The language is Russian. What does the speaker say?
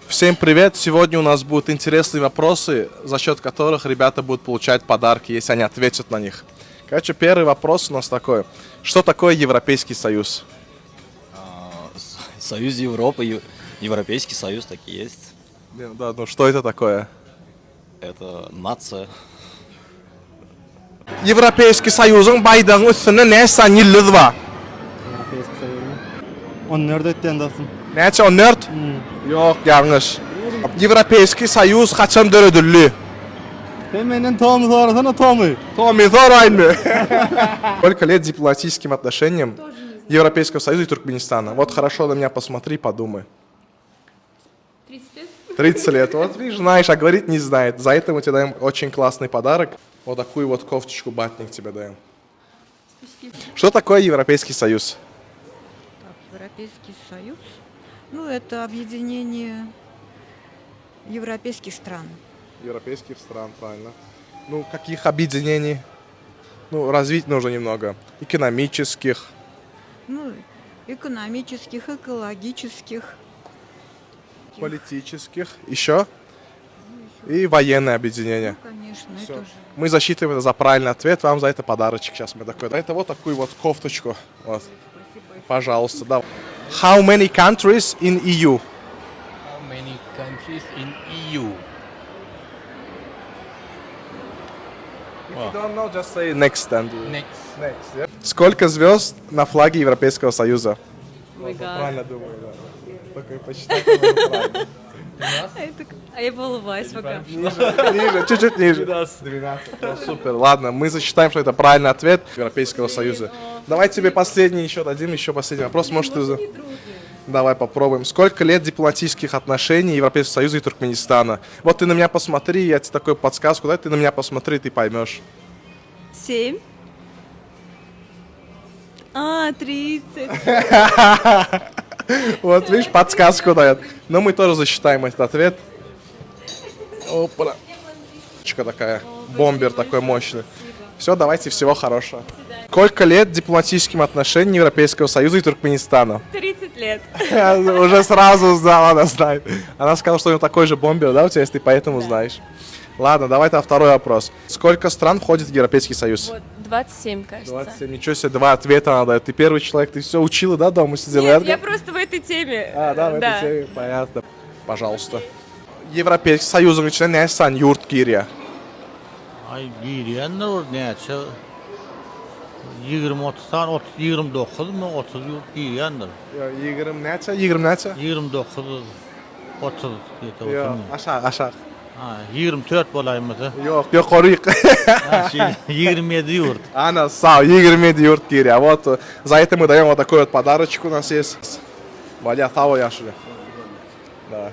Всем привет! Сегодня у нас будут интересные вопросы, за счет которых ребята будут получать подарки, если они ответят на них. Короче, первый вопрос у нас такой. Что такое Европейский Союз? Союз Европы, Европейский Союз, так и есть. Да, ну что это такое? Это нация. Европейский Союз'un bayrağının üstünde ne yazılı var? Европейский Союз. 14 ettiğindasın. Neçə 14? Yok, yanlış. Европейский Союз kaçan dörödüllü? Sen benden Tom'u sorarsan o Tom'u. Томми, aynı. Сколько лет дипломатическим отношениям Европейского Союза и Туркменистана? Вот хорошо на меня посмотри, подумай. 30 лет? 30 лет. Вот видишь, знаешь, а говорить не знает. За это мы тебе даем очень классный подарок. Вот такую вот кофточку батник тебе даем. Что такое Европейский Союз? Европейский Союз. Ну, это объединение европейских стран. Европейских стран, правильно. Ну, каких объединений? Ну, развить нужно немного. Экономических. Ну, экономических, экологических. Политических. Еще? И военное объединение. Ну, конечно, Всё. это же. Мы засчитываем это за правильный ответ. Вам за это подарочек. Сейчас мы такой. Это вот такую вот кофточку. Вот. Пожалуйста, да. How many countries in EU? How many countries in EU? If you don't know, just say next and Next. Сколько звезд на флаге Европейского Союза? Ой, да. Правильно думаю, да. Только посчитай, по-моему, правильно. А я улыбаюсь пока. Ниже, чуть-чуть ниже. 12. Ну, супер, ладно, мы засчитаем, что это правильный ответ Европейского Союза. Давай тебе последний еще дадим, еще последний вопрос. Может, ты... Давай попробуем. Сколько лет дипломатических отношений Европейского Союза и Туркменистана? Вот ты на меня посмотри, я тебе такую подсказку, да, ты на меня посмотри, ты поймешь. 7. 30. Вот, видишь, подсказку дает. Но мы тоже засчитаем этот ответ. Опа. Такая, бомбер такой мощный. Все, давайте, всего хорошего. Сколько лет дипломатическим отношениям Европейского Союза и Туркменистана? 30 лет. Уже сразу знала, она знает. Она сказала, что у него такой же бомбер, да, у тебя, если ты поэтому знаешь. Ладно, давай тогда второй вопрос. Сколько стран входит в Европейский Союз? Вот, 27, кажется. 27, ничего себе, два ответа надо. Ты первый человек, ты все учила, да, дома сидела? Нет, я просто в этой теме. А, да, в этой теме, понятно. Пожалуйста. Европейский Союз içinde ne sen yurt giriyor? Ay giyiyenler olur neçe 20-30 tane 29 mu 30 yurt giyiyenler. 20 neçe? 20 neçe? 29 30 Yok, yeter. aşağı. Ha 24 bolayımızı. Yok, yukarı. Ha şey 27 yurt. Ana, sağ ol, 27 yurt giriyor. Вот, за это мы даем вот такой вот подарочек у нас есть. Валя, того яшли. Да.